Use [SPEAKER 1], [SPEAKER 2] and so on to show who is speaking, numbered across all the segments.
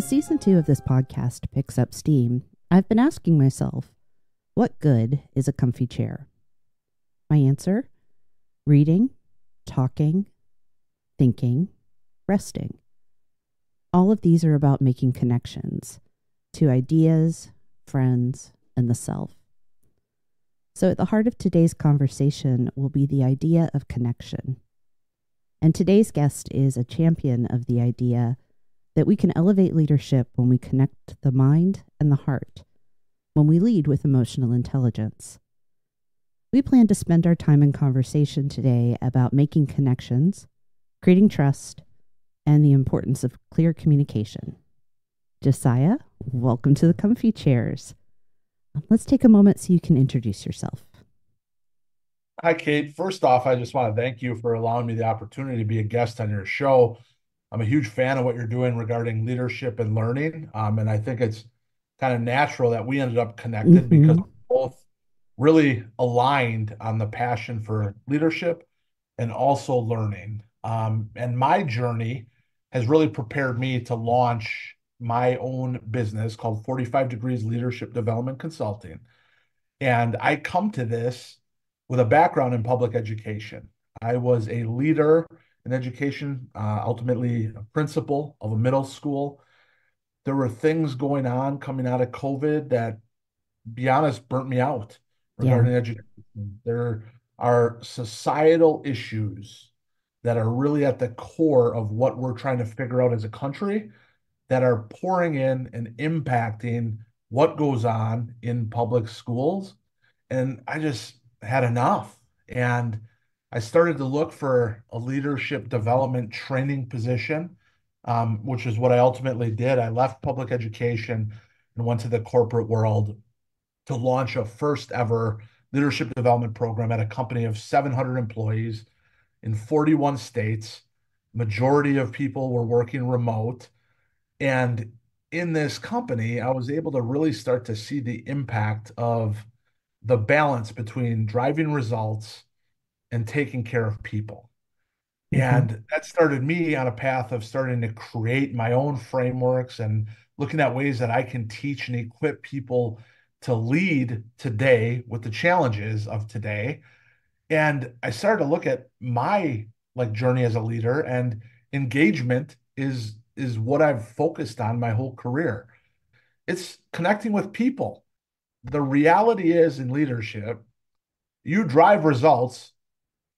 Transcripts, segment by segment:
[SPEAKER 1] As season 2 of this podcast picks up steam, I've been asking myself, what good is a comfy chair? My answer? Reading, talking, thinking, resting. All of these are about making connections to ideas, friends, and the self. So at the heart of today's conversation will be the idea of connection. And today's guest is a champion of the idea that we can elevate leadership when we connect the mind and the heart, when we lead with emotional intelligence. We plan to spend our time in conversation today about making connections, creating trust, and the importance of clear communication. Josiah, welcome to the Comfy Chairs. Let's take a moment so you can introduce yourself.
[SPEAKER 2] Hi, Kate. First off, I just want to thank you for allowing me the opportunity to be a guest on your show. I'm a huge fan of what you're doing regarding leadership and learning. And I think it's kind of natural that we ended up connected because we're both really aligned on the passion for leadership and also learning. And my journey has really prepared me to launch my own business called 45 Degrees Leadership Development Consulting. And I come to this with a background in public education. I was a leader in education, ultimately a principal of a middle school. There were things going on coming out of COVID that, to be honest, burnt me out regarding education. There are societal issues that are really at the core of what we're trying to figure out as a country that are pouring in and impacting what goes on in public schools. And I just had enough. And I started to look for a leadership development training position, which is what I ultimately did. I left public education and went to the corporate world to launch a first ever leadership development program at a company of 700 employees in 41 states. Majority of people were working remote. And in this company, I was able to really start to see the impact of the balance between driving results and taking care of people. And that started me on a path of starting to create my own frameworks and looking at ways that I can teach and equip people to lead today with the challenges of today. And I started to look at my journey as a leader, and engagement is what I've focused on my whole career. It's connecting with people. The reality is in leadership, you drive results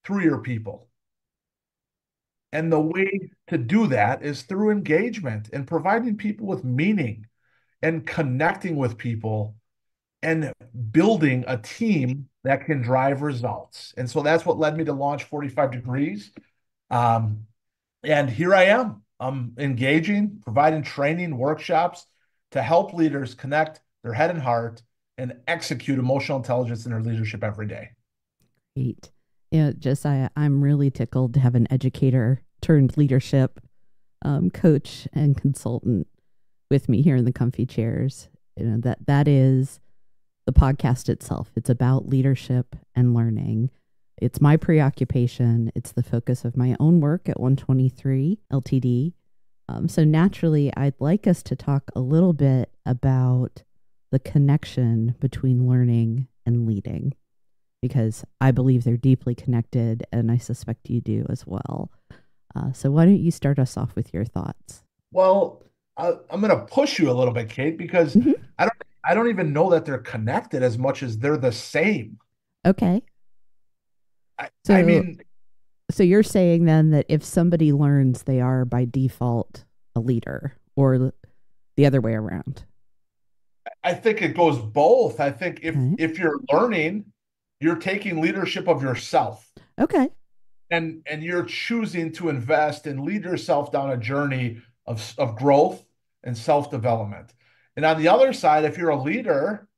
[SPEAKER 2] through your people. And the way to do that is through engagement and providing people with meaning and connecting with people and building a team that can drive results. And so that's what led me to launch 45 Degrees. And here I am. I'm engaging, providing training workshops to help leaders connect their head and heart and execute emotional intelligence in their leadership every day.
[SPEAKER 1] Great. Josiah, I'm really tickled to have an educator turned leadership coach and consultant with me here in the Comfy Chairs. That is the podcast itself. It's about leadership and learning. It's my preoccupation. It's the focus of my own work at 123 LTD. So naturally, I'd like us to talk a little bit about the connection between learning and leading, because I believe they're deeply connected, and I suspect you do as well. So why don't you start us off with your thoughts?
[SPEAKER 2] Well, I'm going to push you a little bit, Kate, because I don't even know that they're connected as much as they're the same.
[SPEAKER 1] Okay. So you're saying then that if somebody learns, they are by default a leader, or the other way around?
[SPEAKER 2] I think it goes both. I think if you're learning, you're taking leadership of yourself.
[SPEAKER 1] Okay.
[SPEAKER 2] And you're choosing to invest and lead yourself down a journey of growth and self-development. And on the other side, if you're a leader,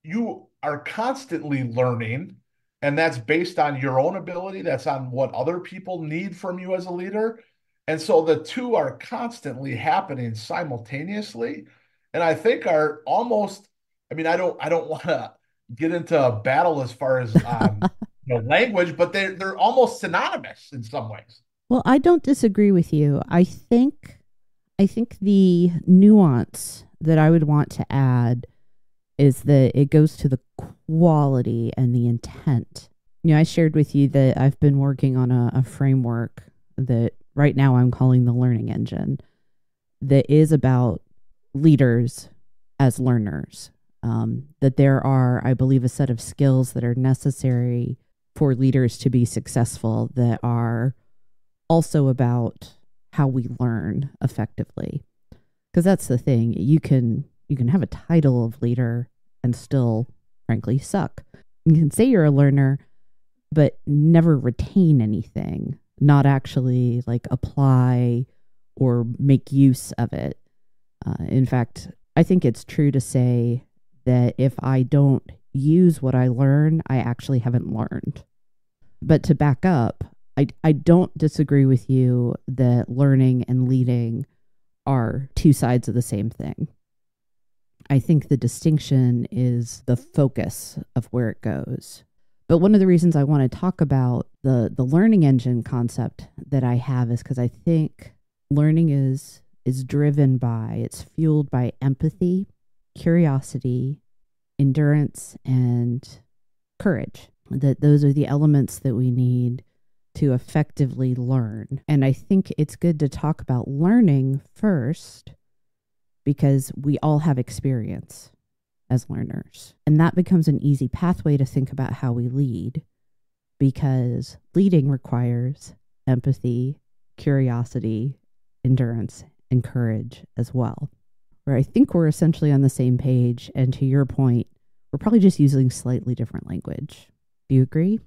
[SPEAKER 2] you are constantly learning, and that's based on your own ability. That's on what other people need from you as a leader. And so the two are constantly happening simultaneously. And I think are almost, I don't want to get into a battle as far as language, but they're almost synonymous in some ways.
[SPEAKER 1] Well, I don't disagree with you. I think I think the nuance that I would want to add is that it goes to the quality and the intent. I shared with you that I've been working on a framework that right now I'm calling the learning engine that is about leaders as learners. That there are, I believe, a set of skills that are necessary for leaders to be successful that are also about how we learn effectively. Because that's the thing. You can have a title of leader and still, frankly, suck. You can say you're a learner, but never retain anything, not actually like apply or make use of it. In fact, I think it's true to say that if I don't use what I learn, I actually haven't learned. But to back up, I don't disagree with you that learning and leading are two sides of the same thing. I think the distinction is the focus of where it goes. But one of the reasons I want to talk about the learning engine concept that I have is because I think learning is driven by, it's fueled by empathy, curiosity, endurance, and courage. That those are the elements that we need to effectively learn. And I think it's good to talk about learning first because we all have experience as learners. And that becomes an easy pathway to think about how we lead, because leading requires empathy, curiosity, endurance, and courage as well. Where I think we're essentially on the same page. And to your point, we're probably just using slightly different language. Do you agree?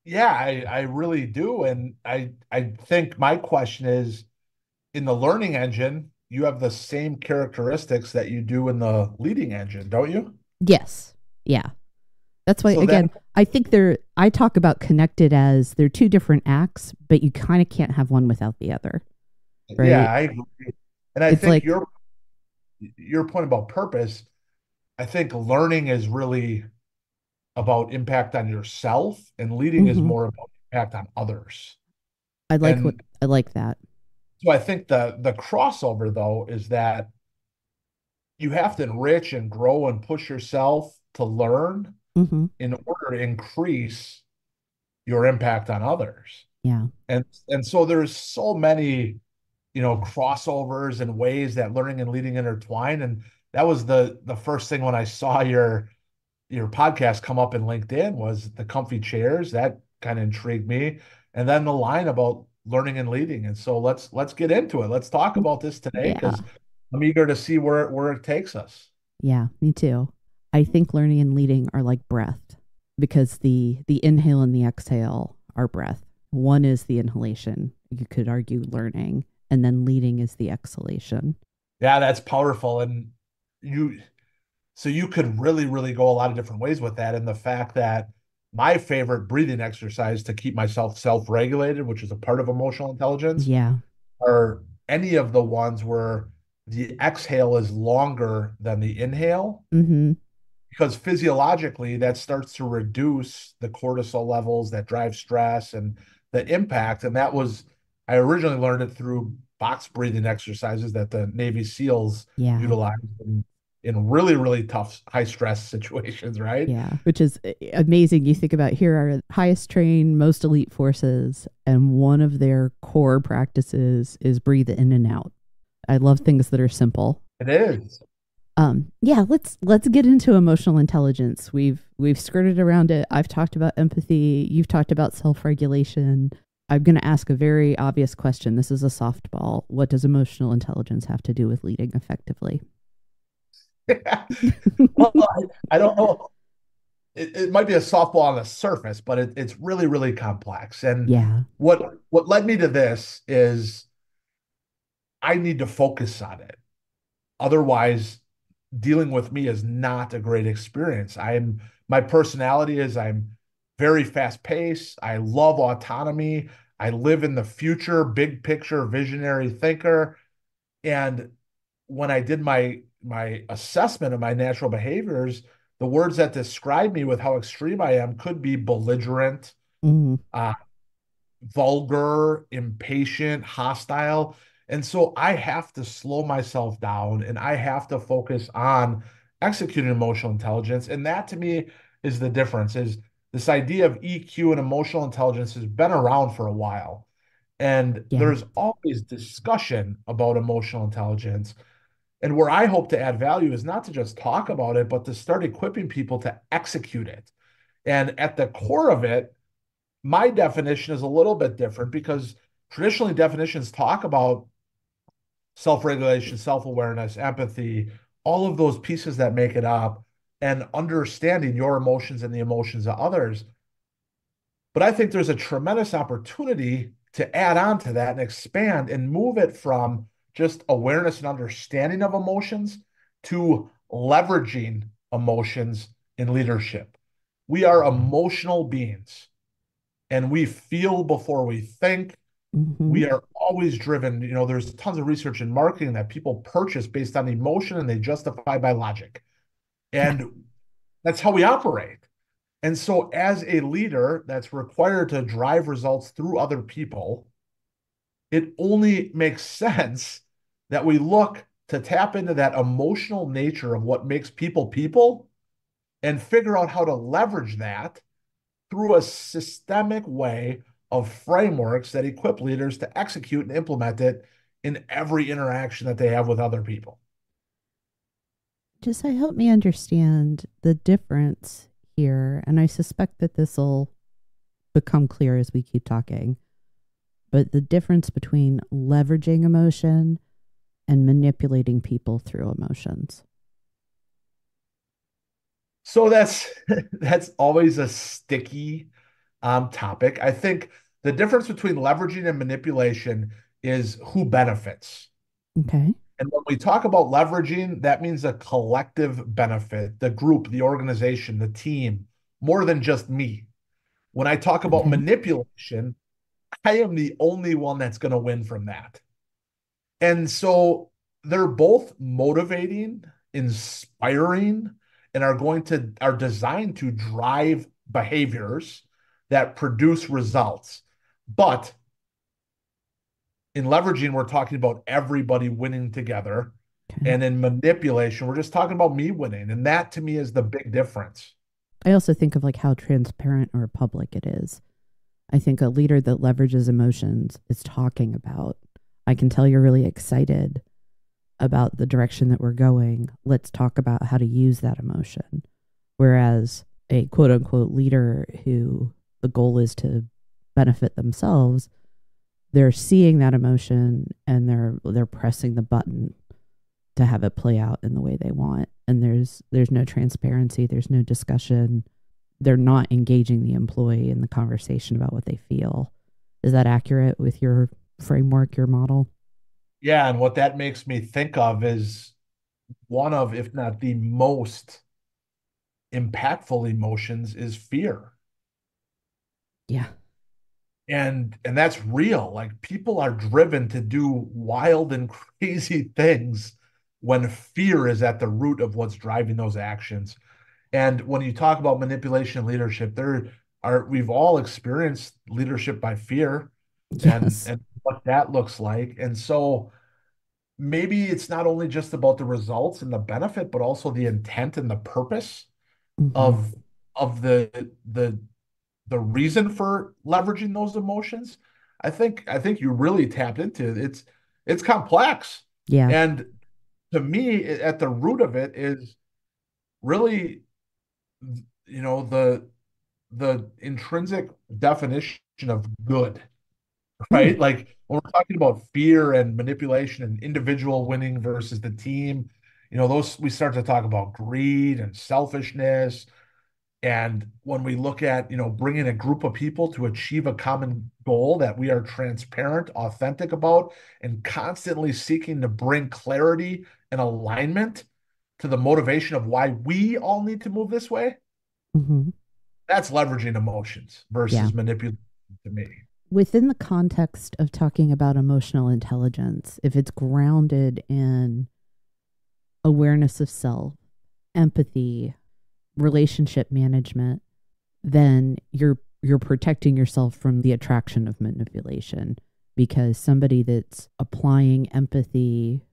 [SPEAKER 2] Yeah, I really do. And I think my question is, in the learning engine, you have the same characteristics that you do in the leading engine, don't you?
[SPEAKER 1] Yes. Yeah. That's why,
[SPEAKER 2] So that,
[SPEAKER 1] again, I talk about connected as they're two different acts, but you kind of can't have one without the other,
[SPEAKER 2] yeah,
[SPEAKER 1] right?
[SPEAKER 2] I agree. And I
[SPEAKER 1] It's
[SPEAKER 2] think
[SPEAKER 1] like,
[SPEAKER 2] your point about purpose, I think learning is really about impact on yourself, and leading is
[SPEAKER 1] mm-hmm.
[SPEAKER 2] more about impact on others.
[SPEAKER 1] What
[SPEAKER 2] And
[SPEAKER 1] I like that.
[SPEAKER 2] so I think the crossover though is that you have to enrich and grow and push yourself to learn
[SPEAKER 1] Mm-hmm.
[SPEAKER 2] in order to increase your impact on others.
[SPEAKER 1] Yeah.
[SPEAKER 2] And so there's so many, crossovers and ways that learning and leading intertwine. And that was the first thing when I saw your podcast come up in LinkedIn was the comfy chairs. That kind of intrigued me. And then the line about learning and leading. And so let's get into it. Let's talk about this today
[SPEAKER 1] Yeah.
[SPEAKER 2] because I'm eager to see where it takes us.
[SPEAKER 1] Yeah. Me too. I think learning and leading are like breath because the inhale and the exhale are breath. One is the inhalation. You could argue learning, and then leading is the exhalation.
[SPEAKER 2] Yeah, that's powerful. And you so you could really, really go a lot of different ways with that. And the fact that my favorite breathing exercise to keep myself self-regulated, which is a part of emotional intelligence,
[SPEAKER 1] Yeah.
[SPEAKER 2] are any of the ones where the exhale is longer than the inhale,
[SPEAKER 1] Mm-hmm.
[SPEAKER 2] because physiologically that starts to reduce the cortisol levels that drive stress and the impact. And I originally learned it through box breathing exercises that the Navy SEALs
[SPEAKER 1] Yeah.
[SPEAKER 2] utilize in really, really tough, high stress situations, right?
[SPEAKER 1] Yeah, which is amazing. You think about here are highest trained, most elite forces, and one of their core practices is breathe in and out. I love things that are simple.
[SPEAKER 2] It is.
[SPEAKER 1] Yeah, let's get into emotional intelligence. We've skirted around it. I've talked about empathy. You've talked about self-regulation. I'm going to ask a very obvious question. This is a softball. What does emotional intelligence have to do with leading effectively?
[SPEAKER 2] Well, I don't know. It might be a softball on the surface, but it's really, really complex. And
[SPEAKER 1] Yeah.
[SPEAKER 2] what led me to this is I need to focus on it. Otherwise, dealing with me is not a great experience. My personality is I'm very fast paced. I love autonomy. I live in the future, big picture, visionary thinker. And when I did my assessment of my natural behaviors, the words that describe me with how extreme I am could be belligerent,
[SPEAKER 1] Mm,
[SPEAKER 2] uh, vulgar, impatient, hostile. And so I have to slow myself down and I have to focus on executing emotional intelligence. And that to me is the difference is this idea of EQ and emotional intelligence has been around for a while. And
[SPEAKER 1] Yeah.
[SPEAKER 2] there's always discussion about emotional intelligence. And where I hope to add value is not to just talk about it, but to start equipping people to execute it. And at the core of it, my definition is a little bit different because traditionally definitions talk about self-regulation, self-awareness, empathy, all of those pieces that make it up, and understanding your emotions and the emotions of others. But I think there's a tremendous opportunity to add on to that and expand and move it from just awareness and understanding of emotions to leveraging emotions in leadership. We are emotional beings and we feel before we think.
[SPEAKER 1] Mm-hmm.
[SPEAKER 2] We are always driven. There's tons of research in marketing that people purchase based on emotion and they justify by logic.
[SPEAKER 1] Yeah.
[SPEAKER 2] And that's how we operate. And so, as a leader that's required to drive results through other people, it only makes sense that we look to tap into that emotional nature of what makes people people and figure out how to leverage that through a systemic way of frameworks that equip leaders to execute and implement it in every interaction that they have with other people.
[SPEAKER 1] Just help me understand the difference here. And I suspect that this will become clear as we keep talking. But the difference between leveraging emotion and manipulating people through emotions.
[SPEAKER 2] So that's always a sticky topic. I think the difference between leveraging and manipulation is who benefits.
[SPEAKER 1] Okay.
[SPEAKER 2] And when we talk about leveraging, that means a collective benefit, the group, the organization, the team, more than just me. When I talk about
[SPEAKER 1] Okay.
[SPEAKER 2] manipulation, I am the only one that's going to win from that. And so they're both motivating, inspiring, and are designed to drive behaviors that produce results. But in leveraging, we're talking about everybody winning together.
[SPEAKER 1] Okay.
[SPEAKER 2] And in manipulation, we're just talking about me winning. And that to me is the big difference.
[SPEAKER 1] I also think of how transparent or public it is. I think a leader that leverages emotions is talking about, I can tell you're really excited about the direction that we're going. Let's talk about how to use that emotion. Whereas a quote unquote leader who the goal is to benefit themselves, they're seeing that emotion and they're pressing the button to have it play out in the way they want. And there's no transparency, there's no discussion. They're not engaging the employee in the conversation about what they feel. Is that accurate with your framework, your model?
[SPEAKER 2] Yeah. And what that makes me think of is one of, if not the most impactful emotions is fear.
[SPEAKER 1] Yeah.
[SPEAKER 2] And that's real. Like people are driven to do wild and crazy things when fear is at the root of what's driving those actions. And when you talk about manipulation and leadership, we've all experienced leadership by fear and
[SPEAKER 1] Yes.
[SPEAKER 2] what that looks like. And so maybe it's not only just about the results and the benefit, but also the intent and the purpose
[SPEAKER 1] Mm-hmm.
[SPEAKER 2] of of the reason for leveraging those emotions. I think you really tapped into it. It's complex.
[SPEAKER 1] Yeah.
[SPEAKER 2] And to me, at the root of it is really, the intrinsic definition of good,
[SPEAKER 1] Mm.
[SPEAKER 2] right? Like when we're talking about fear and manipulation and individual winning versus the team, those we start to talk about greed and selfishness. And when we look at, bringing a group of people to achieve a common goal that we are transparent, authentic about, and constantly seeking to bring clarity and alignment to the motivation of why we all need to move this way,
[SPEAKER 1] Mm-hmm.
[SPEAKER 2] that's leveraging emotions
[SPEAKER 1] Yeah.
[SPEAKER 2] versus manipulation to me.
[SPEAKER 1] Within the context of talking about emotional intelligence, if it's grounded in awareness of self, empathy, relationship management, then you're protecting yourself from the attraction of manipulation. because somebody that's applying empathy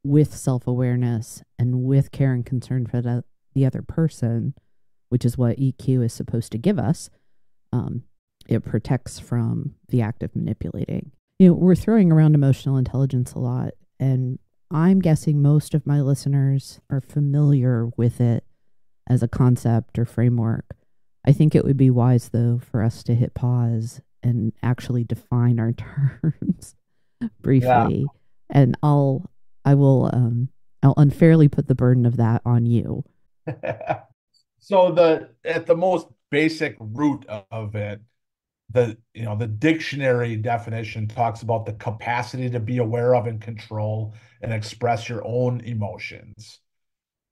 [SPEAKER 1] with self-awareness and with care and concern for the other person, which is what EQ is supposed to give us, it protects from the act of manipulating. We're throwing around emotional intelligence a lot, and I'm guessing most of my listeners are familiar with it as a concept or framework. I think it would be wise, though, for us to hit pause and actually define our terms briefly. Yeah. And I'll unfairly put the burden of that on you.
[SPEAKER 2] So at the most basic root of it, the dictionary definition talks about the capacity to be aware of and control and express your own emotions,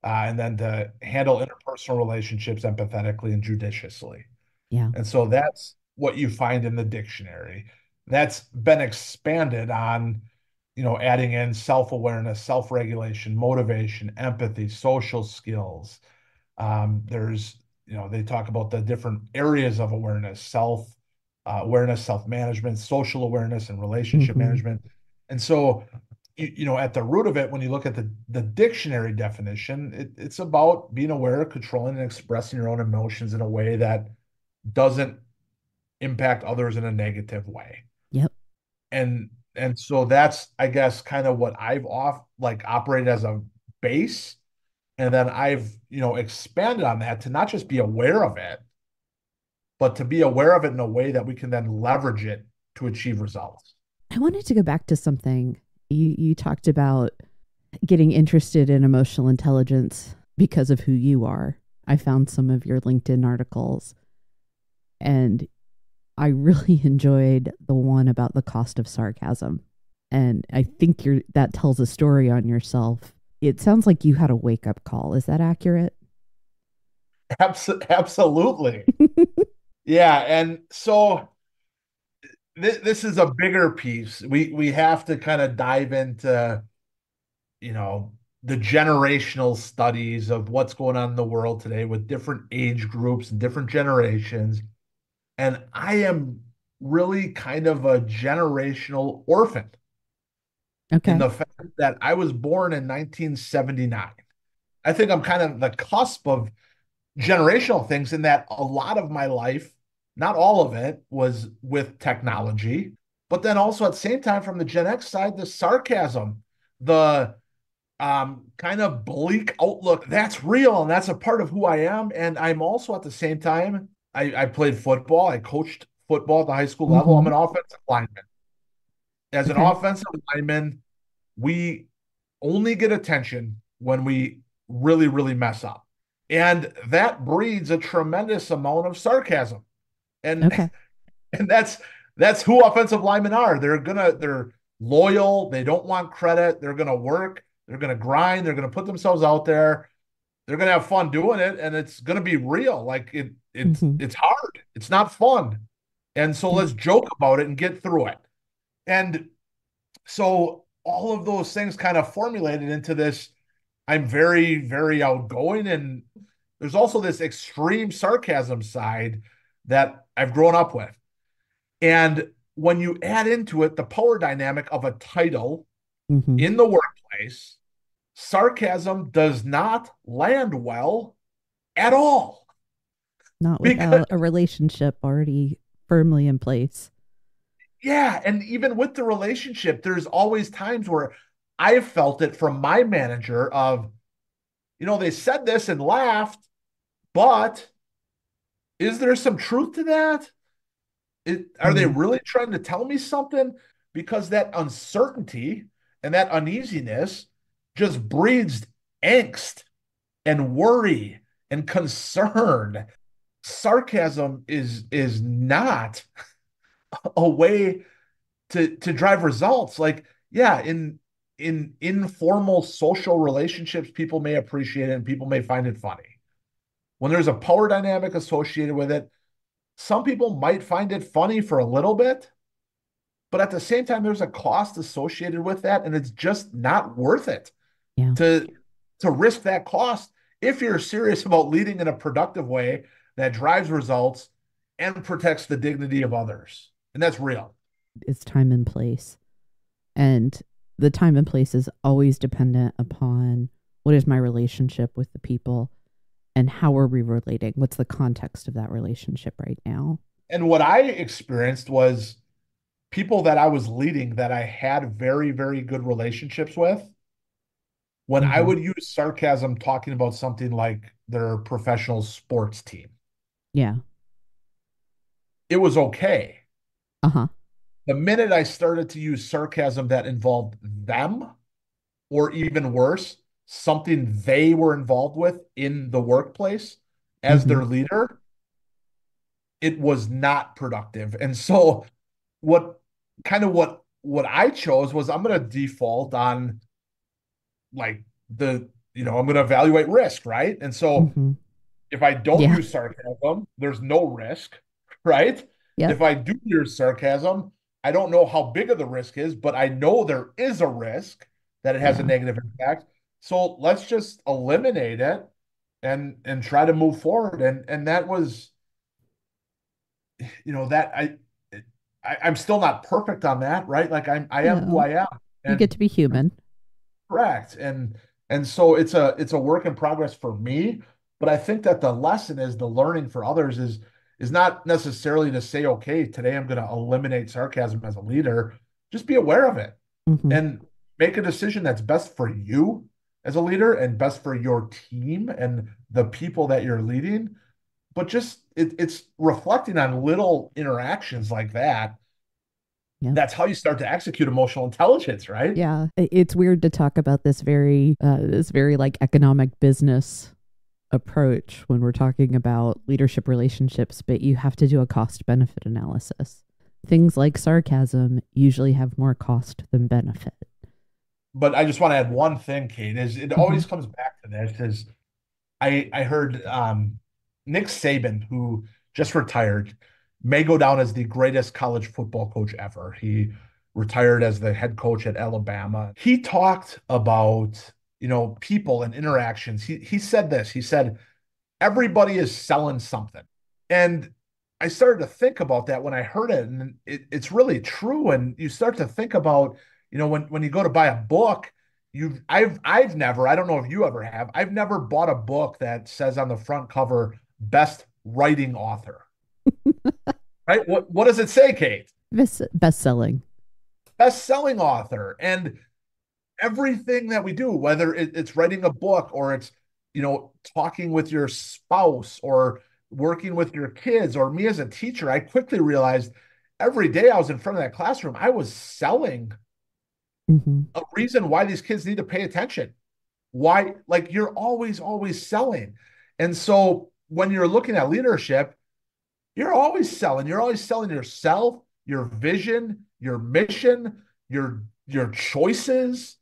[SPEAKER 2] and then to handle interpersonal relationships empathetically and judiciously.
[SPEAKER 1] Yeah.
[SPEAKER 2] And so that's what you find in the dictionary. That's been expanded on, adding in self-awareness, self-regulation, motivation, empathy, social skills. There's, they talk about the different areas of awareness, awareness, self-management, social awareness, and relationship management. And so, at the root of it, when you look at the dictionary definition, it's about being aware, controlling, and expressing your own emotions in a way that doesn't impact others in a negative way.
[SPEAKER 1] Yep.
[SPEAKER 2] And so that's, I guess, kind of what I've operated as a base. And then I've, expanded on that to not just be aware of it, but to be aware of it in a way that we can then leverage it to achieve results.
[SPEAKER 1] I wanted to go back to something. You talked about getting interested in emotional intelligence because of who you are. I found some of your LinkedIn articles, and I really enjoyed the one about the cost of sarcasm. And I think that tells a story on yourself. It sounds like you had a wake-up call. Is that accurate?
[SPEAKER 2] Absolutely. Yeah. And so this is a bigger piece. We have to kind of dive into, the generational studies of what's going on in the world today with different age groups and different generations. And I am really kind of a generational orphan.
[SPEAKER 1] Okay.
[SPEAKER 2] In the fact that I was born in 1979. I think I'm kind of the cusp of generational things in that a lot of my life, not all of it, was with technology, but then also at the same time from the Gen X side, the sarcasm, the kind of bleak outlook, that's real and that's a part of who I am. And I'm also at the same time, I played football. I coached football at the high school level. I'm an offensive lineman. As an offensive lineman, we only get attention when we really, really mess up. And that breeds a tremendous amount of sarcasm. And and that's who offensive linemen are. They're loyal, they don't want credit, they're gonna work, they're gonna grind, they're gonna put themselves out there, they're gonna have fun doing it, and it's gonna be real. Like it's hard, it's not fun. And so let's joke about it and get through it. And so all of those things kind of formulated into this. I'm very, very outgoing, and there's also this extreme sarcasm side that I've grown up with. And when you add into it the power dynamic of a title in the workplace, sarcasm does not land well at all.
[SPEAKER 1] Not without a relationship already firmly in place.
[SPEAKER 2] Yeah. And even with the relationship, there's always times where I've felt it from my manager of, they said this and laughed, but is there some truth to that? Are they really trying to tell me something? Because that uncertainty and that uneasiness just breeds angst and worry and concern. Sarcasm is not a way to drive results. Like, yeah, in informal social relationships, people may appreciate it and people may find it funny. When there's a power dynamic associated with it, some people might find it funny for a little bit, but at the same time, there's a cost associated with that, and it's just not worth it to risk that cost if you're serious about leading in a productive way that drives results and protects the dignity of others. And that's real.
[SPEAKER 1] It's time and place. And the time and place is always dependent upon what is my relationship with the people and how are we relating? What's the context of that relationship right now?
[SPEAKER 2] And what I experienced was people that I was leading that I had very, very good relationships with. When I
[SPEAKER 1] Mm-hmm.
[SPEAKER 2] would use sarcasm talking about something like their professional sports team,
[SPEAKER 1] Yeah.
[SPEAKER 2] it was okay.
[SPEAKER 1] Uh-huh.
[SPEAKER 2] The minute I started to use sarcasm that involved them, or even worse, something they were involved with in the workplace as
[SPEAKER 1] Mm-hmm.
[SPEAKER 2] their leader, it was not productive. And so what what I chose was I'm going to default on like I'm going to evaluate risk, right? And so
[SPEAKER 1] Mm-hmm.
[SPEAKER 2] if I don't
[SPEAKER 1] Yeah.
[SPEAKER 2] use sarcasm, there's no risk, right?
[SPEAKER 1] Yep.
[SPEAKER 2] If I do use sarcasm, I don't know how big of the risk is, but I know there is a risk that it has a
[SPEAKER 1] Yeah.
[SPEAKER 2] negative impact. So let's just eliminate it and try to move forward. And that was, that I'm still not perfect on that, right? Like I am who
[SPEAKER 1] No.
[SPEAKER 2] I am.
[SPEAKER 1] You get
[SPEAKER 2] And
[SPEAKER 1] to be human.
[SPEAKER 2] correct. And so it's a work in progress for me, but I think that the lesson is the learning for others is not necessarily to say, okay, today I'm going to eliminate sarcasm as a leader. Just be aware of it
[SPEAKER 1] Mm-hmm.
[SPEAKER 2] and make a decision that's best for you as a leader and best for your team and the people that you're leading. But just it's reflecting on little interactions like that.
[SPEAKER 1] Yeah.
[SPEAKER 2] That's how you start to execute emotional intelligence, right?
[SPEAKER 1] Yeah. It's weird to talk about this very like economic business approach when we're talking about leadership relationships, but you have to do a cost benefit analysis. Things like sarcasm usually have more cost than benefit.
[SPEAKER 2] But I just want to add one thing, Kate, is it
[SPEAKER 1] Mm-hmm.
[SPEAKER 2] always comes back to this is I heard Nick Saban, who just retired, may go down as the greatest college football coach ever. He retired as the head coach at Alabama. He talked about, people and interactions. He said this. He said, everybody is selling something. And I started to think about that when I heard it, and it's really true. And you start to think about, when you go to buy a book, I've never, I don't know if you ever have, I've never bought a book that says on the front cover, best writing author, right? What does it say, Kate?
[SPEAKER 1] Best selling.
[SPEAKER 2] Best selling author. And everything that we do, whether it's writing a book or it's, talking with your spouse or working with your kids or me as a teacher, I quickly realized every day I was in front of that classroom, I was selling
[SPEAKER 1] Mm-hmm.
[SPEAKER 2] a reason why these kids need to pay attention. Why, like you're always, always selling. And so when you're looking at leadership, you're always selling. You're always selling yourself, your vision, your mission, your choices.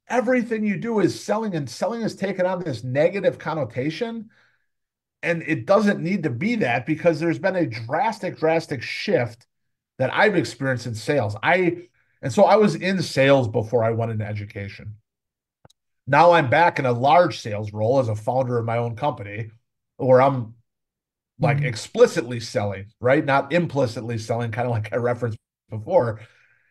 [SPEAKER 2] Everything you do is selling, and selling is taken on this negative connotation. And it doesn't need to be that because there's been a drastic shift that I've experienced in sales. And so I was in sales before I went into education. Now I'm back in a large sales role as a founder of my own company where I'm like
[SPEAKER 1] Mm-hmm.
[SPEAKER 2] explicitly selling, right? Not implicitly selling, kind of like I referenced before.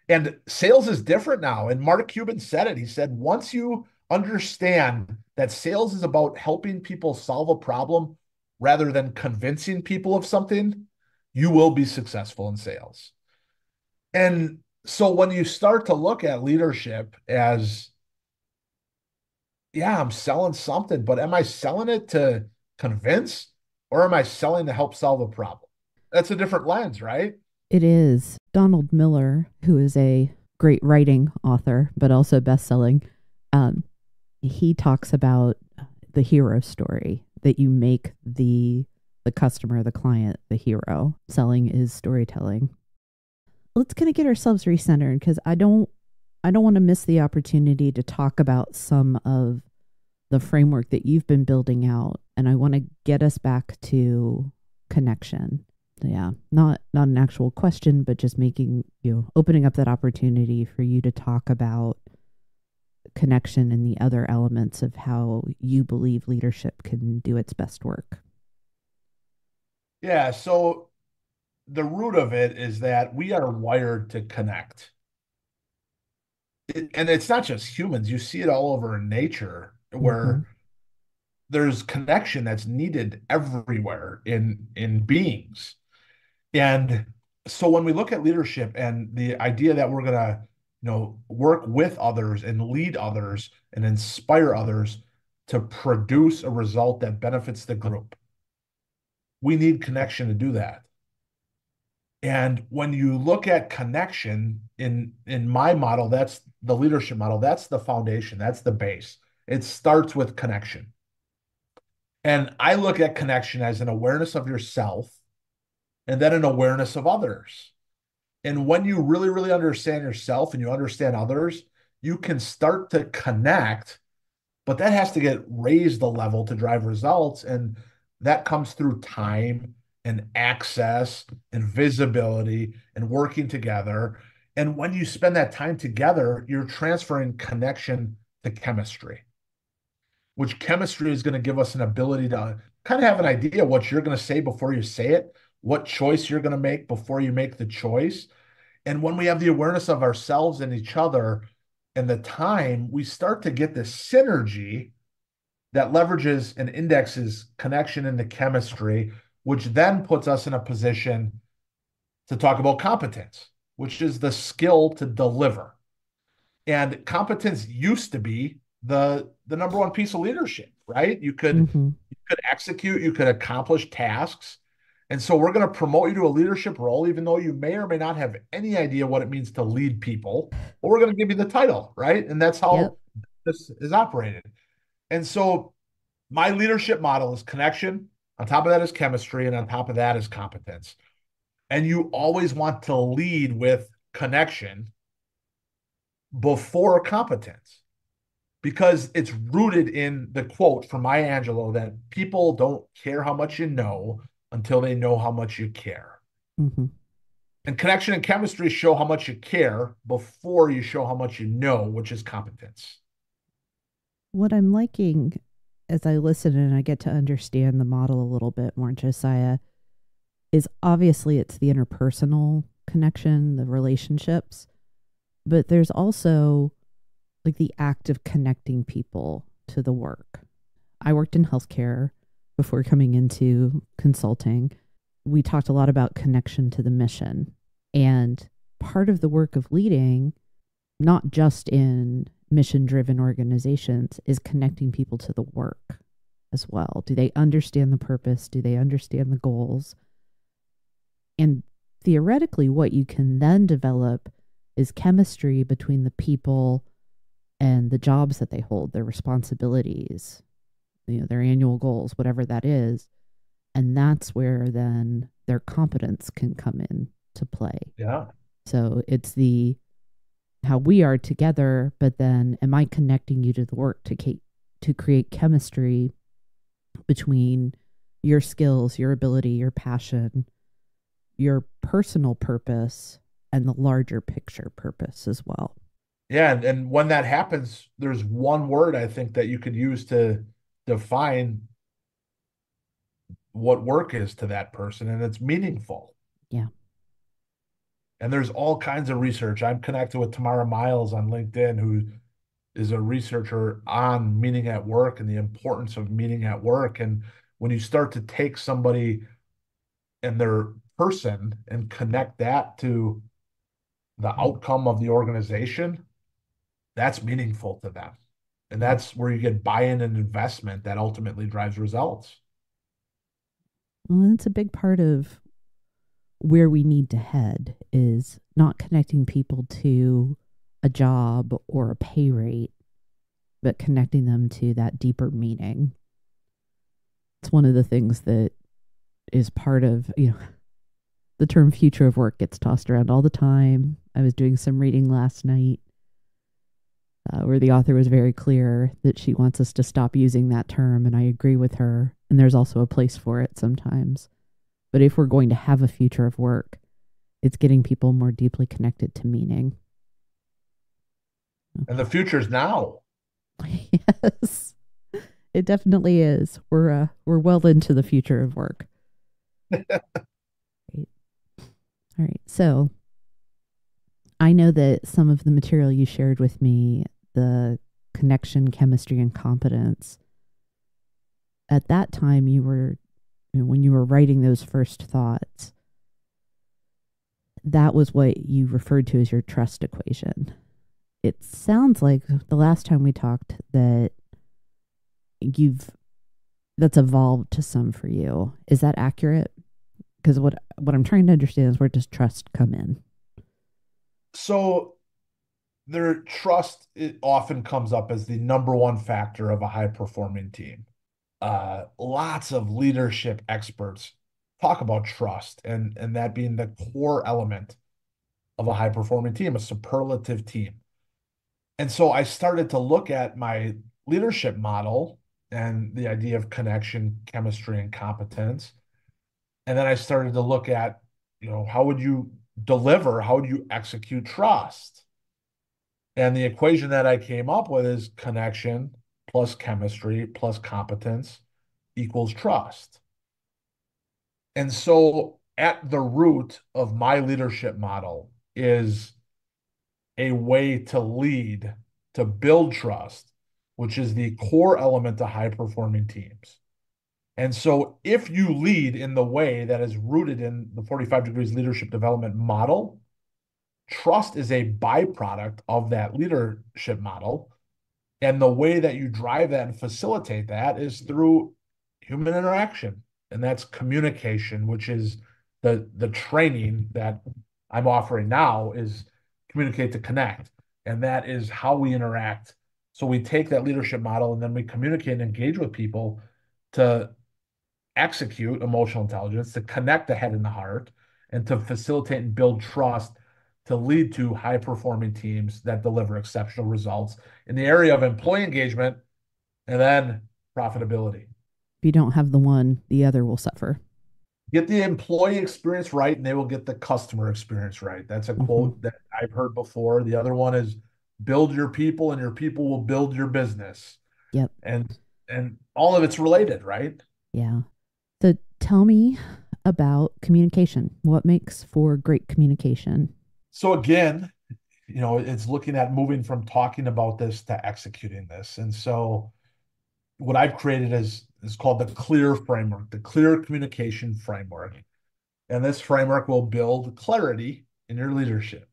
[SPEAKER 2] And sales is different now. And Mark Cuban said it. He said, once you understand that sales is about helping people solve a problem rather than convincing people of something, you will be successful in sales. And so when you start to look at leadership as, yeah, I'm selling something, but am I selling it to convince or am I selling to help solve a problem? That's a different lens, right?
[SPEAKER 1] It is Donald Miller, who is a great writing author, but also best selling. Um, he talks about the hero story that you make the customer, the client, the hero. Selling is storytelling. Let's kind of get ourselves recentered because I don't want to miss the opportunity to talk about some of the framework that you've been building out, and I want to get us back to connection. Yeah, not an actual question, but just making, opening up that opportunity for you to talk about connection and the other elements of how you believe leadership can do its best work.
[SPEAKER 2] Yeah. So the root of it is that we are wired to connect. And it's not just humans. You see it all over in nature
[SPEAKER 1] Mm-hmm.
[SPEAKER 2] where there's connection that's needed everywhere in beings. And so when we look at leadership and the idea that we're going to, work with others and lead others and inspire others to produce a result that benefits the group, we need connection to do that. And when you look at connection in my model, that's the leadership model, that's the foundation, that's the base. It starts with connection. And I look at connection as an awareness of yourself and then an awareness of others. And when you really, really understand yourself and you understand others, you can start to connect, but that has to get raised the level to drive results. And that comes through time and access and visibility and working together. And when you spend that time together, you're transferring connection to chemistry, which chemistry is going to give us an ability to kind of have an idea what you're going to say before you say it, what choice you're going to make before you make the choice. And when we have the awareness of ourselves and each other and the time, we start to get this synergy that leverages and indexes connection into chemistry, which then puts us in a position to talk about competence, which is the skill to deliver. And competence used to be the number one piece of leadership, right?
[SPEAKER 1] Mm-hmm.
[SPEAKER 2] You could execute, you could accomplish tasks. And so we're going to promote you to a leadership role, even though you may or may not have any idea what it means to lead people, or we're going to give you the title, right? And that's
[SPEAKER 1] Yep.
[SPEAKER 2] how this is operated. And so my leadership model is connection. On top of that is chemistry. And on top of that is competence. And you always want to lead with connection before competence because it's rooted in the quote from Maya Angelou that people don't care how much you know until they know how much you care.
[SPEAKER 1] Mm-hmm.
[SPEAKER 2] And connection and chemistry show how much you care before you show how much you know, which is competence.
[SPEAKER 1] What I'm liking as I listen and I get to understand the model a little bit more, Josiah, is obviously it's the interpersonal connection, the relationships, but there's also like the act of connecting people to the work. I worked in healthcare before coming into consulting. We talked a lot about connection to the mission. And part of the work of leading, not just in mission driven organizations, is connecting people to the work as well. Do they understand the purpose? Do they understand the goals? And theoretically, what you can then develop is chemistry between the people and the jobs that they hold, their responsibilities, their annual goals, whatever that is. And that's where then their competence can come in to play.
[SPEAKER 2] Yeah.
[SPEAKER 1] So it's the how we are together, but then am I connecting you to the work to create chemistry between your skills, your ability, your passion, your personal purpose, and the larger picture purpose as well.
[SPEAKER 2] Yeah. And when that happens, there's one word I think that you could use to define what work is to that person, and it's meaningful.
[SPEAKER 1] Yeah.
[SPEAKER 2] And there's all kinds of research. I'm connected with Tamara Myles on LinkedIn, who is a researcher on meaning at work and the importance of meaning at work. And when you start to take somebody and their person and connect that to the outcome of the organization, that's meaningful to them. And
[SPEAKER 1] Yeah.
[SPEAKER 2] that's where you get buy-in and investment that ultimately drives results.
[SPEAKER 1] Well, it's a big part of where we need to head is not connecting people to a job or a pay rate, but connecting them to that deeper meaning. It's one of the things that is part of, the term future of work gets tossed around all the time. I was doing some reading last night where the author was very clear that she wants us to stop using that term, and I agree with her. And there's also a place for it sometimes. But if we're going to have a future of work, it's getting people more deeply connected to meaning.
[SPEAKER 2] And the future's now.
[SPEAKER 1] Yes, it definitely is. We're well into the future of work. Right. All right. So I know that some of the material you shared with me, the connection, chemistry, and competence, at that time when you were writing those first thoughts, that was what you referred to as your trust equation. It sounds like the last time we talked that you've that's evolved to some for you. Is that accurate? Because what I'm trying to understand is, where does trust come in?
[SPEAKER 2] So their trust, it often comes up as the number one factor of a high performing team. Lots of leadership experts talk about trust and that being the core element of a high performing team, a superlative team. And so I started to look at my leadership model and the idea of connection, chemistry, and competence. And then I started to look at, how would you deliver? How would you execute trust? And the equation that I came up with is connection plus chemistry plus competence equals trust. And so at the root of my leadership model is a way to lead, to build trust, which is the core element of high performing teams. And so if you lead in the way that is rooted in the 45 degrees leadership development model, trust is a byproduct of that leadership model. And the way that you drive that and facilitate that is through human interaction. And that's communication, which is the training that I'm offering now is communicate to connect. And that is how we interact. So we take that leadership model and then we communicate and engage with people to execute emotional intelligence, to connect the head and the heart, and to facilitate and build trust to lead to high performing teams that deliver exceptional results in the area of employee engagement and then profitability.
[SPEAKER 1] If you don't have the one, the other will suffer.
[SPEAKER 2] Get the employee experience right, and they will get the customer experience right. That's a
[SPEAKER 1] Mm-hmm.
[SPEAKER 2] quote that I've heard before. The other one is build your people, and your people will build your business.
[SPEAKER 1] Yep.
[SPEAKER 2] And all of it's related, right?
[SPEAKER 1] Yeah. So tell me about communication. What makes for great communication?
[SPEAKER 2] So again, it's looking at moving from talking about this to executing this. And so what I've created is called the CLEAR framework, the clear communication framework. And this framework will build clarity in your leadership.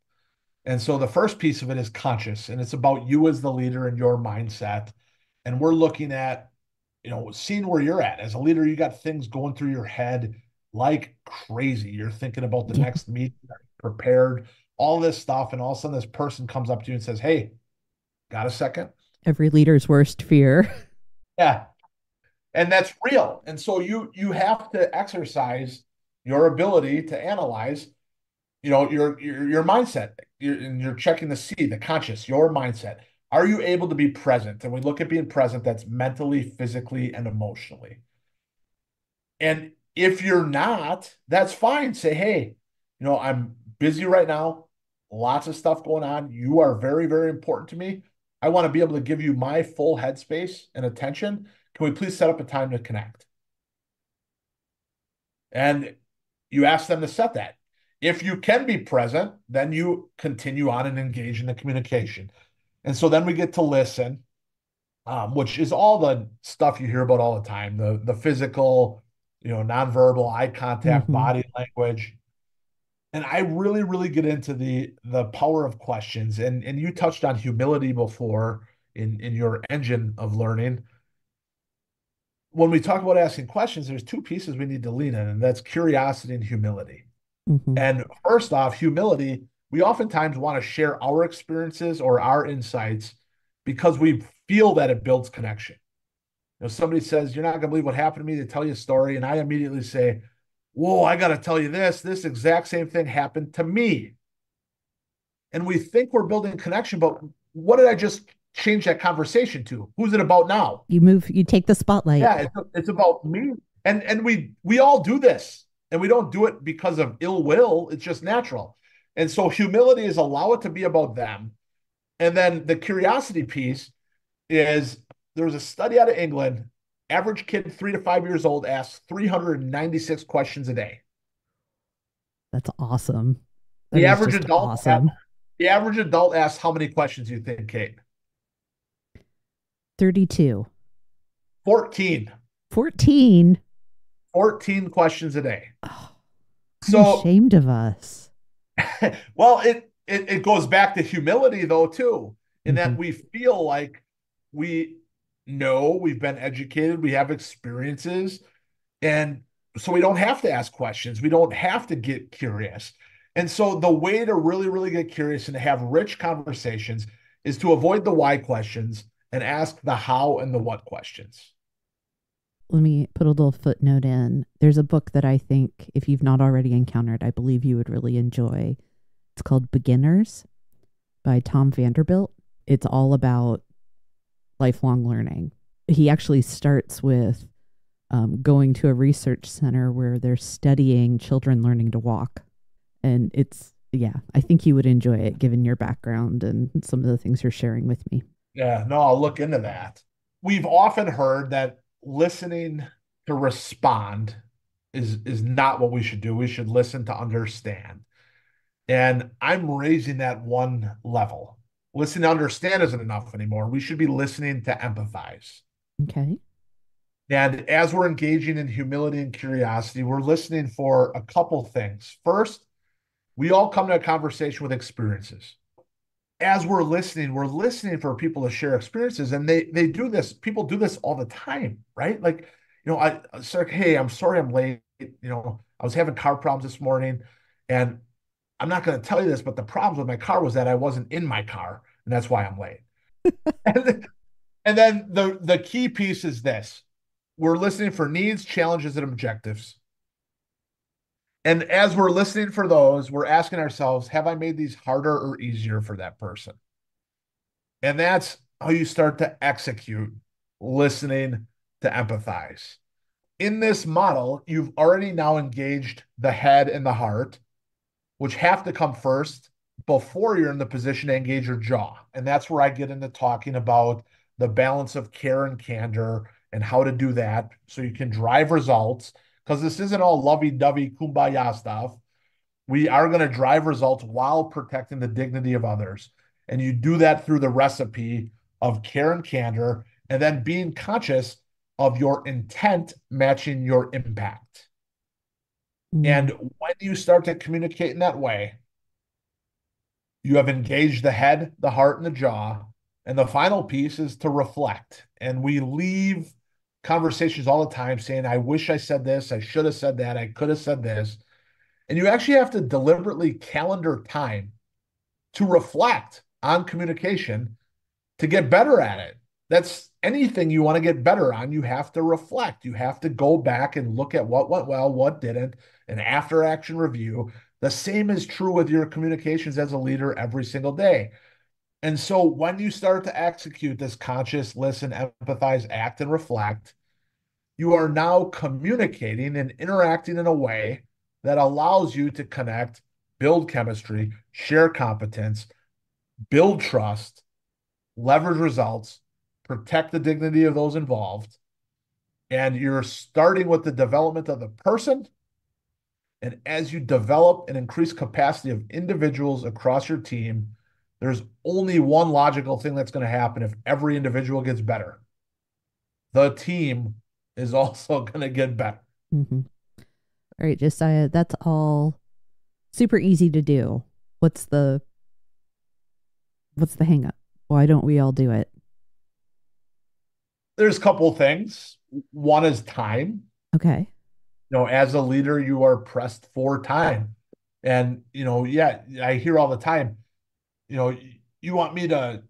[SPEAKER 2] And so the first piece of it is conscious, and it's about you as the leader and your mindset. And we're looking at, seeing where you're at. As a leader, you got things going through your head like crazy. You're thinking about the
[SPEAKER 1] Yeah.
[SPEAKER 2] next meeting, prepared, all this stuff. And all of a sudden, this person comes up to you and says, "Hey, got a second?"
[SPEAKER 1] Every leader's worst fear.
[SPEAKER 2] Yeah. And that's real. And so you have to exercise your ability to analyze, your mindset. You're checking the C, the conscious, your mindset. Are you able to be present? And we look at being present, that's mentally, physically, and emotionally. And if you're not, that's fine. Say, hey, I'm busy right now, lots of stuff going on. You are very, very important to me. I want to be able to give you my full headspace and attention. Can we please set up a time to connect? And you ask them to set that. If you can be present, then you continue on and engage in the communication. And so then we get to listen, which is all the stuff you hear about all the time, the physical, nonverbal, eye contact,
[SPEAKER 1] Mm-hmm.
[SPEAKER 2] body language. And I really, really get into the power of questions. And you touched on humility before in your engine of learning. When we talk about asking questions, there's two pieces we need to lean in, and that's curiosity and humility.
[SPEAKER 1] Mm-hmm.
[SPEAKER 2] And first off, humility, we oftentimes want to share our experiences or our insights because we feel that it builds connection. Somebody says, "You're not going to believe what happened to me." They tell you a story, and I immediately say, "Whoa, I got to tell you this. This exact same thing happened to me." And we think we're building connection, but what did I just change that conversation to? Who's it about now?
[SPEAKER 1] You take the spotlight.
[SPEAKER 2] Yeah, it's about me. And we all do this. And we don't do it because of ill will. It's just natural. And so humility is allow it to be about them. And then the curiosity piece is there was a study out of England. Average kid 3 to 5 years old asks 396 questions a day.
[SPEAKER 1] That's awesome. That
[SPEAKER 2] The
[SPEAKER 1] is
[SPEAKER 2] average
[SPEAKER 1] just
[SPEAKER 2] adult,
[SPEAKER 1] awesome.
[SPEAKER 2] the average adult asks how many questions you think, Kate?
[SPEAKER 1] 32.
[SPEAKER 2] 14.
[SPEAKER 1] 14.
[SPEAKER 2] 14 questions a day.
[SPEAKER 1] Oh, I'm
[SPEAKER 2] So,
[SPEAKER 1] ashamed of us.
[SPEAKER 2] well, it goes back to humility though, too, in
[SPEAKER 1] Hmm.
[SPEAKER 2] that we feel like we know, we've been educated, we have experiences, and so we don't have to ask questions. We don't have to get curious. And so the way to really, really get curious and to have rich conversations is to avoid the why questions and ask the how and the what questions.
[SPEAKER 1] Let me put a little footnote in. There's a book that I think, if you've not already encountered, I believe you would really enjoy. It's called Beginners by Tom Vanderbilt. It's all about lifelong learning. He actually starts with going to a research center where they're studying children learning to walk. And it's, yeah, I think you would enjoy it given your background and some of the things you're sharing with me.
[SPEAKER 2] Yeah, no, I'll look into that. We've often heard that listening to respond is not what we should do. We should listen to understand. And I'm raising that one level. Listening to understand isn't enough anymore. We should be listening to empathize.
[SPEAKER 1] Okay.
[SPEAKER 2] And as we're engaging in humility and curiosity, we're listening for a couple things. First, we all come to a conversation with experiences. As we're listening for people to share experiences, and they do this. People do this all the time, right? Like, I say, hey, I'm sorry I'm late. I was having car problems this morning, and I'm not going to tell you this, but the problem with my car was that I wasn't in my car, and that's why I'm late. And then the key piece is this: we're listening for needs, challenges, and objectives. And as we're listening for those, we're asking ourselves, have I made these harder or easier for that person? And that's how you start to execute listening to empathize. In this model, you've already now engaged the head and the heart, which have to come first before you're in the position to engage your jaw. And that's where I get into talking about the balance of care and candor and how to do that so you can drive results. Because this isn't all lovey-dovey kumbaya stuff. We are going to drive results while protecting the dignity of others. And you do that through the recipe of care and candor, and then being conscious of your intent matching your impact.
[SPEAKER 1] Mm.
[SPEAKER 2] And when you start to communicate in that way, you have engaged the head, the heart, and the jaw. And the final piece is to reflect. And we leave conversations all the time saying, I wish I said this, I should have said that, I could have said this. And you actually have to deliberately calendar time to reflect on communication to get better at it. That's anything you want to get better on. You have to reflect. You have to go back and look at what went well, what didn't, an after action review. The same is true with your communications as a leader every single day. And so when you start to execute this conscious listen, empathize, act, and reflect, you are now communicating and interacting in a way that allows you to connect, build chemistry, share competence, build trust, leverage results, protect the dignity of those involved. And you're starting with the development of the person. And as you develop and increase capacity of individuals across your team, there's only one logical thing that's going to happen if every individual gets better. The team is also going to get better.
[SPEAKER 1] Hmm. All right, Josiah, that's all super easy to do. What's the hang up? Why don't we all do it?
[SPEAKER 2] There's a couple of things. One is time.
[SPEAKER 1] Okay.
[SPEAKER 2] As a leader, you are pressed for time. And, yeah, I hear all the time, you know, you want me to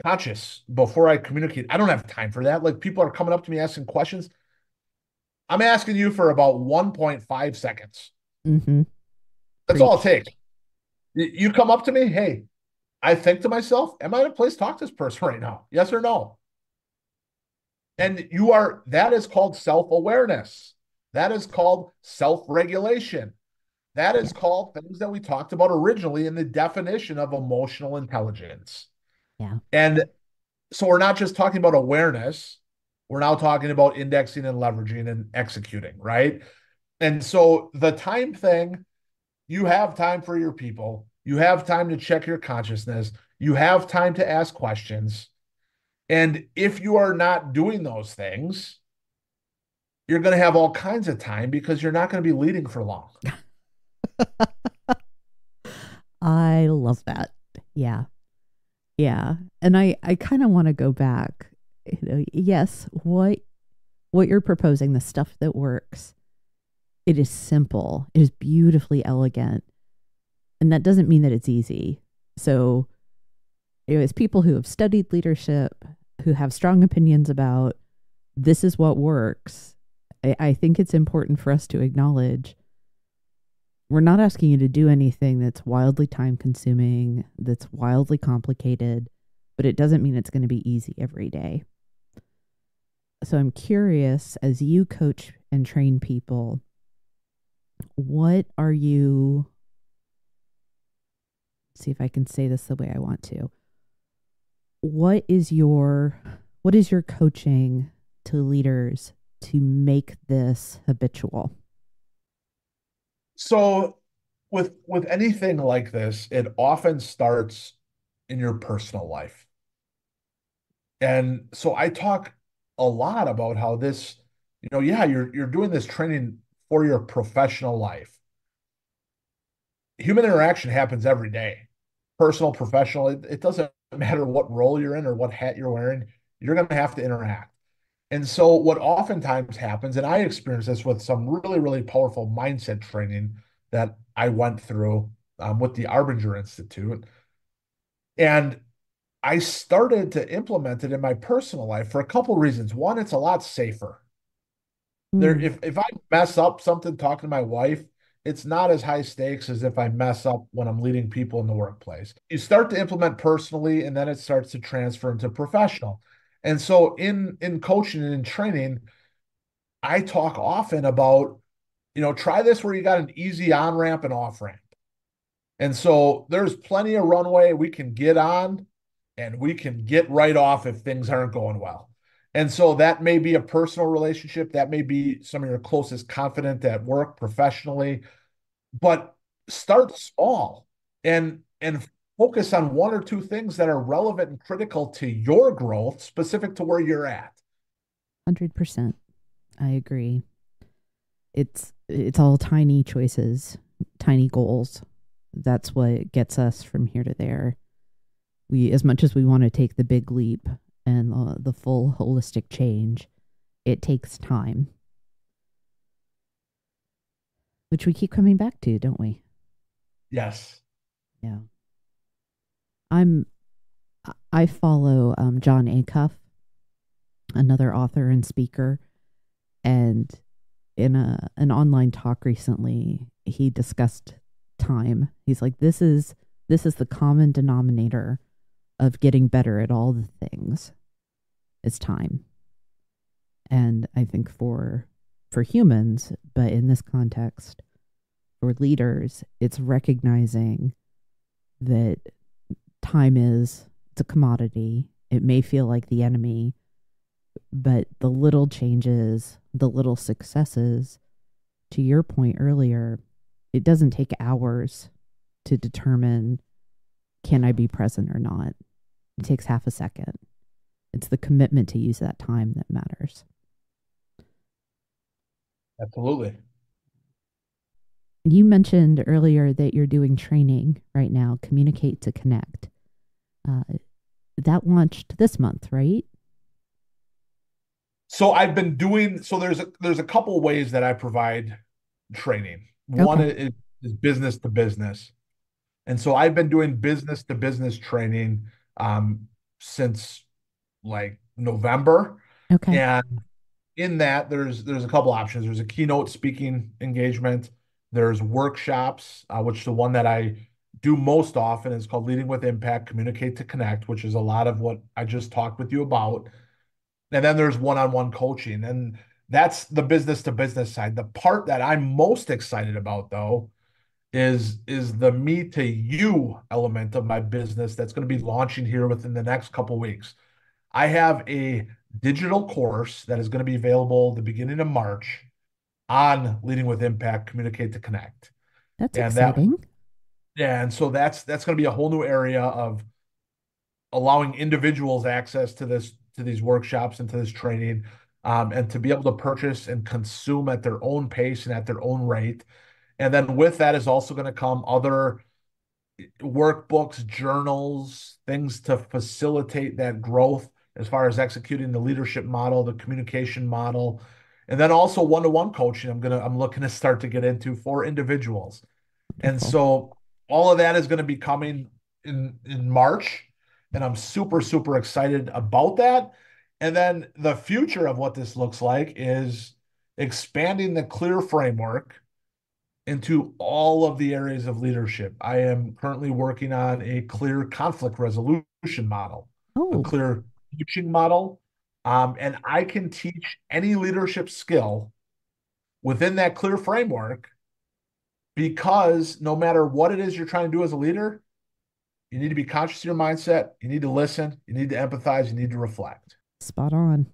[SPEAKER 2] conscious before I communicate. I don't have time for that. Like people are coming up to me asking questions. I'm asking you for about 1.5 seconds.
[SPEAKER 1] Mm-hmm.
[SPEAKER 2] That's all it
[SPEAKER 1] Preach.
[SPEAKER 2] takes. You come up to me, hey, I think to myself, am I in a place to talk to this person right now? Yes or no? And that is called self-awareness. That is called self-regulation. That
[SPEAKER 1] Yeah.
[SPEAKER 2] is called things that we talked about originally in the definition of emotional intelligence.
[SPEAKER 1] Yeah.
[SPEAKER 2] And so we're not just talking about awareness, we're now talking about indexing and leveraging and executing, right? And so the time thing, you have time for your people. You have time to check your consciousness. You have time to ask questions. And if you are not doing those things, you're going to have all kinds of time because you're not going to be leading for long.
[SPEAKER 1] I love that. Yeah. Yeah. And I kind of want to go back. Yes, what you're proposing, the stuff that works, it is simple. It is beautifully elegant. And that doesn't mean that it's easy. So, as people who have studied leadership, who have strong opinions about this is what works, I think it's important for us to acknowledge we're not asking you to do anything that's wildly time consuming, that's wildly complicated, but it doesn't mean it's going to be easy every day. So I'm curious, as you coach and train people, what are you, see if I can say this the way I want to. What is your coaching to leaders to make this habitual?
[SPEAKER 2] So with anything like this, it often starts in your personal life. And so I talk a lot about how this, yeah, you're doing this training for your professional life. Human interaction happens every day. Personal, professional, it doesn't matter what role you're in or what hat you're wearing, you're going to have to interact. And so what oftentimes happens, and I experienced this with some really, really powerful mindset training that I went through with the Arbinger Institute. And I started to implement it in my personal life for a couple of reasons. One, it's a lot safer. If I mess up something talking to my wife, it's not as high stakes as if I mess up when I'm leading people in the workplace. You start to implement personally, and then it starts to transfer into professional. And so in coaching and in training, I talk often about, try this where you got an easy on ramp and off ramp. And so there's plenty of runway we can get on and we can get right off if things aren't going well. And so that may be a personal relationship. That may be some of your closest confidant at work professionally, but start small and focus on one or two things that are relevant and critical to your growth, specific to where you're at.
[SPEAKER 1] 100%. I agree. It's all tiny choices, tiny goals. That's what gets us from here to there. As much as we want to take the big leap and the full holistic change, it takes time, which we keep coming back to, don't we?
[SPEAKER 2] Yes.
[SPEAKER 1] Yeah. I follow Jon Acuff, another author and speaker, and in an online talk recently, he discussed time. He's like, this is the common denominator of getting better at all the things. It's time. And I think for humans, but in this context, for leaders, it's recognizing that it's a commodity. It may feel like the enemy, but the little changes, the little successes, to your point earlier, it doesn't take hours to determine, can I be present or not? It takes half a second. It's the commitment to use that time that matters.
[SPEAKER 2] Absolutely.
[SPEAKER 1] You mentioned earlier that you're doing training right now, Communicate to Connect. That launched this month, right?
[SPEAKER 2] So there's a couple ways that I provide training. One
[SPEAKER 1] Okay.
[SPEAKER 2] is business to business. And so I've been doing business to business training since like November.
[SPEAKER 1] Okay.
[SPEAKER 2] And in that, there's a couple options. There's a keynote speaking engagement. There's workshops, which the one that I do most often is called Leading with Impact, Communicate to Connect, which is a lot of what I just talked with you about. And then there's one-on-one coaching, and that's the business to business side. The part that I'm most excited about, though, is the me to you element of my business that's going to be launching here within the next couple weeks. I have a digital course that is going to be available the beginning of March on Leading with Impact, Communicate to Connect.
[SPEAKER 1] That's
[SPEAKER 2] And that,
[SPEAKER 1] exciting.
[SPEAKER 2] yeah, and so that's going to be a whole new area of allowing individuals access to these workshops and to this training, and to be able to purchase and consume at their own pace and at their own rate. And then with that is also going to come other workbooks, journals, things to facilitate that growth as far as executing the leadership model, the communication model, and then also one-to-one coaching. I'm looking to start to get into for individuals. And
[SPEAKER 1] Wonderful.
[SPEAKER 2] so all of that is going to be coming in March, and I'm super super excited about that. And then the future of what this looks like is expanding the clear framework into all of the areas of leadership. I am currently working on a clear conflict resolution model, a
[SPEAKER 1] Oh,
[SPEAKER 2] clear teaching model, and I can teach any leadership skill within that clear framework, because no matter what it is you're trying to do as a leader, you need to be conscious of your mindset. You need to listen. You need to empathize. You need to reflect.
[SPEAKER 1] spot on.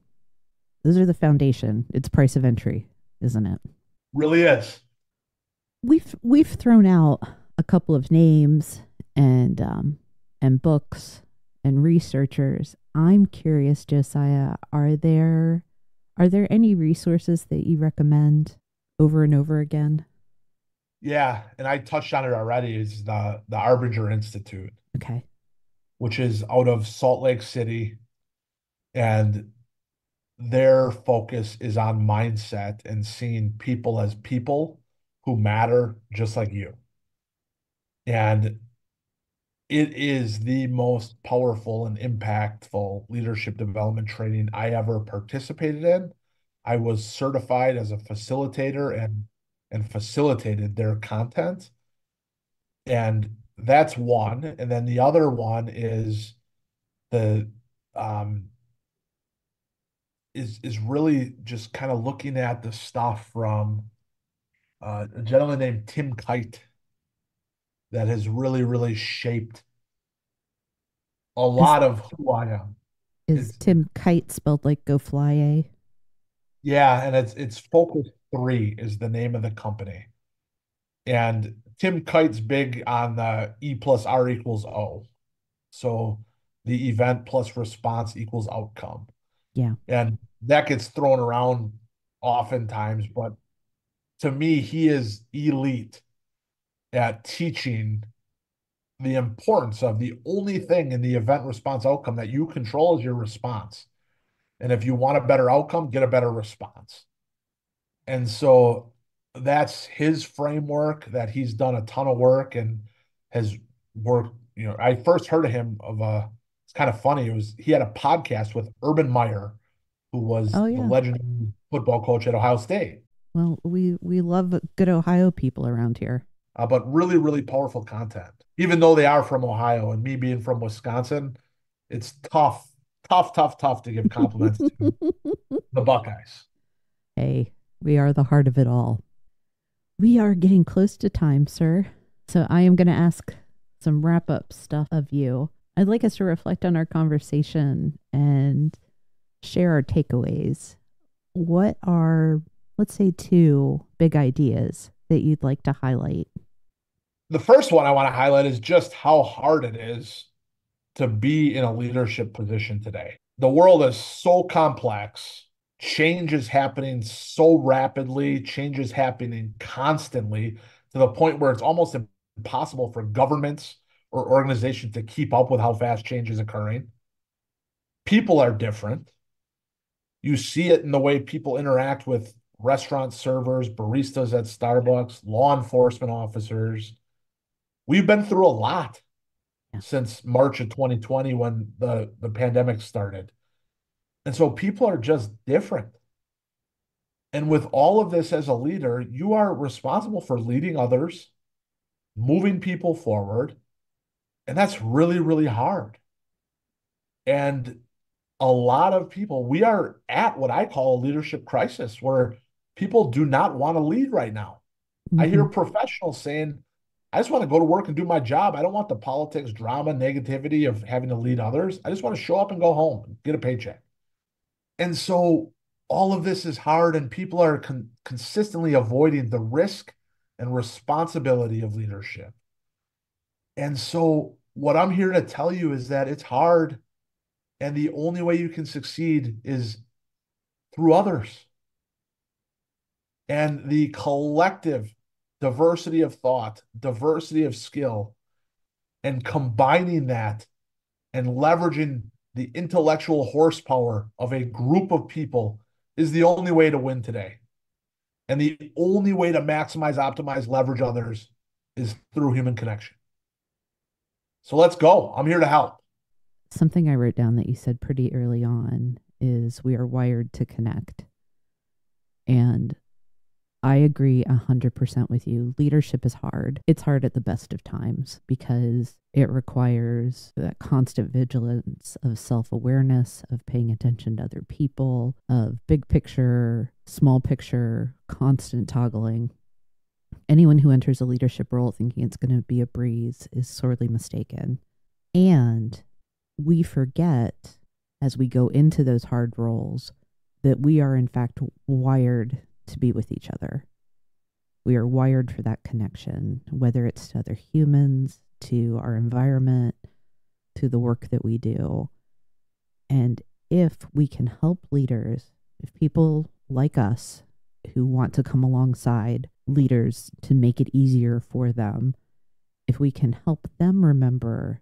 [SPEAKER 1] Those are the foundation. It's price of entry, isn't it?
[SPEAKER 2] Really is.
[SPEAKER 1] We've thrown out a couple of names and books and researchers. I'm curious, Josiah, are there any resources that you recommend over and over again?
[SPEAKER 2] Yeah, and I touched on it already. Is the Arbinger Institute,
[SPEAKER 1] Okay.
[SPEAKER 2] which is out of Salt Lake City, and their focus is on mindset and seeing people as people who matter just like you. And it is the most powerful and impactful leadership development training I ever participated in. I was certified as a facilitator and facilitated their content. And that's one. And then the other one is the um is really just kind of looking at the stuff from a gentleman named Tim Kight that has really, really shaped a
[SPEAKER 1] Is
[SPEAKER 2] lot of who I am.
[SPEAKER 1] is
[SPEAKER 2] It's
[SPEAKER 1] Tim Kite spelled like go fly a?
[SPEAKER 2] Yeah, and it's Focus 3 is the name of the company. And Tim Kite's big on the E plus R equals O. So the event plus response equals outcome.
[SPEAKER 1] Yeah.
[SPEAKER 2] And that gets thrown around oftentimes, but to me, he is elite at teaching the importance of the only thing in the event response outcome that you control is your response. And if you want a better outcome, get a better response. And so that's his framework that he's done a ton of work and has worked. I first heard of him it's kind of funny. He had a podcast with Urban Meyer, who was
[SPEAKER 1] Oh
[SPEAKER 2] the
[SPEAKER 1] yeah.
[SPEAKER 2] legendary football coach at Ohio State.
[SPEAKER 1] Well, we love good Ohio people around here.
[SPEAKER 2] But really, really powerful content. Even though they are from Ohio and me being from Wisconsin, it's tough, tough, tough, tough to give compliments to the Buckeyes.
[SPEAKER 1] Hey, we are the heart of it all. We are getting close to time, sir. So I am going to ask some wrap up stuff of you. I'd like us to reflect on our conversation and share our takeaways. What are, let's say, two big ideas that you'd like to highlight?
[SPEAKER 2] The first one I want to highlight is just how hard it is to be in a leadership position today. The world is so complex. Change is happening so rapidly, change is happening constantly to the point where it's almost impossible for governments or organizations to keep up with how fast change is occurring. People are different. You see it in the way people interact with restaurant servers, baristas at Starbucks, law enforcement officers. We've been through a lot
[SPEAKER 1] Yeah.
[SPEAKER 2] since March of 2020 when the pandemic started. And so people are just different. And with all of this as a leader, you are responsible for leading others, moving people forward. And that's really, really hard. And a lot of people, we are at what I call a leadership crisis where people do not want to lead right now. I hear
[SPEAKER 1] Mm-hmm.
[SPEAKER 2] professionals saying, I just want to go to work and do my job. I don't want the politics, drama, negativity of having to lead others. I just want to show up and go home and get a paycheck. And so all of this is hard, and people are consistently avoiding the risk and responsibility of leadership. And so what I'm here to tell you is that it's hard, and the only way you can succeed is through others. And the collective diversity of thought, diversity of skill, and combining that and leveraging the intellectual horsepower of a group of people is the only way to win today. And the only way to maximize, optimize, leverage others is through human connection. So let's go. I'm here to help.
[SPEAKER 1] Something I wrote down that you said pretty early on is we are wired to connect. And I agree 100% with you. Leadership is hard. It's hard at the best of times because it requires that constant vigilance of self-awareness, of paying attention to other people, of big picture, small picture, constant toggling. Anyone who enters a leadership role thinking it's going to be a breeze is sorely mistaken. And we forget as we go into those hard roles that we are in fact wired to be with each other. We are wired for that connection, whether it's to other humans, to our environment, to the work that we do. And if we can help leaders, if people like us who want to come alongside leaders to make it easier for them, if we can help them remember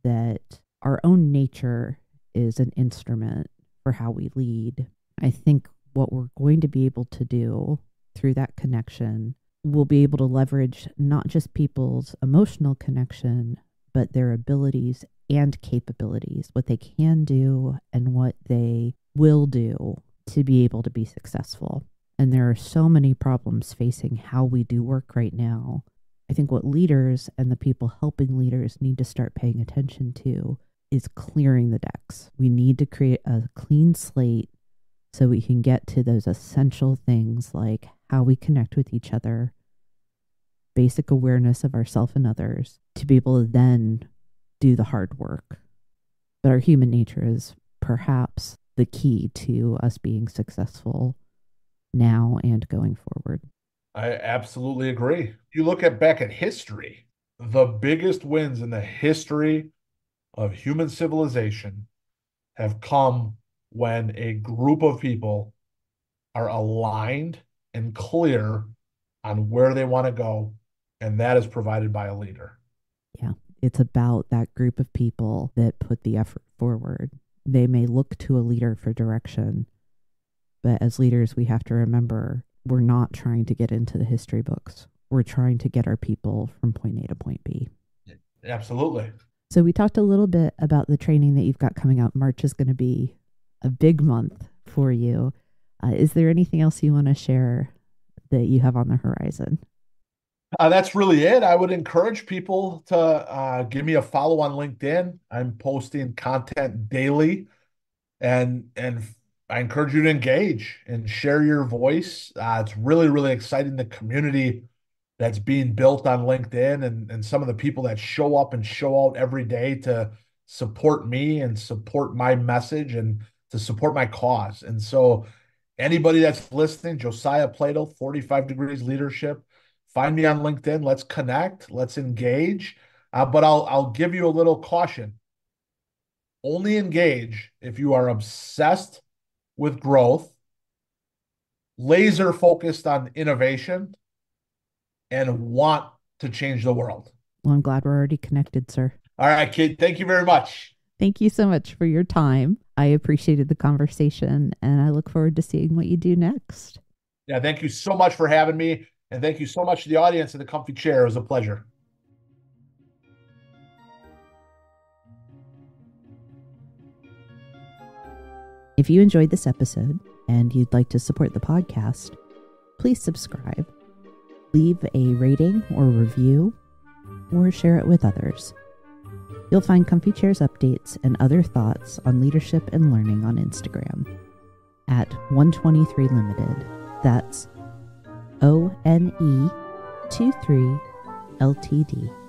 [SPEAKER 1] that our own nature is an instrument for how we lead, I think what we're going to be able to do through that connection, we'll be able to leverage not just people's emotional connection, but their abilities and capabilities, what they can do and what they will do to be able to be successful. And there are so many problems facing how we do work right now. I think what leaders and the people helping leaders need to start paying attention to is clearing the decks. We need to create a clean slate so we can get to those essential things like how we connect with each other, basic awareness of ourselves and others, to be able to then do the hard work. But our human nature is perhaps the key to us being successful now and going forward.
[SPEAKER 2] I absolutely agree. You look back at history, the biggest wins in the history of human civilization have come when a group of people are aligned and clear on where they want to go, and that is provided by a leader.
[SPEAKER 1] Yeah, it's about that group of people that put the effort forward. They may look to a leader for direction, but as leaders, we have to remember we're not trying to get into the history books. We're trying to get our people from point A to point B.
[SPEAKER 2] Absolutely.
[SPEAKER 1] So we talked a little bit about the training that you've got coming up. March is going to be a big month for you. Is there anything else you want to share that you have on the horizon?
[SPEAKER 2] That's really it. I would encourage people to give me a follow on LinkedIn. I'm posting content daily, and I encourage you to engage and share your voice. It's really, really exciting, the community that's being built on LinkedIn and some of the people that show up and show out every day to support me and support my message and to support my cause. And so anybody that's listening, Josiah Plato, 45 Degrees Leadership, find me on LinkedIn. Let's connect. Let's engage. But I'll give you a little caution. Only engage if you are obsessed with growth, laser focused on innovation, and want to change the world.
[SPEAKER 1] Well, I'm glad we're already connected, sir.
[SPEAKER 2] All right, Kate. Thank you very much.
[SPEAKER 1] Thank you so much for your time. I appreciated the conversation, and I look forward to seeing what you do next.
[SPEAKER 2] Yeah, thank you so much for having me. And thank you so much to the audience in the comfy chair. It was a pleasure.
[SPEAKER 1] If you enjoyed this episode and you'd like to support the podcast, please subscribe, leave a rating or review, or share it with others. You'll find Comfy Chairs updates and other thoughts on leadership and learning on Instagram at 123 Limited. That's ONE23 LTD.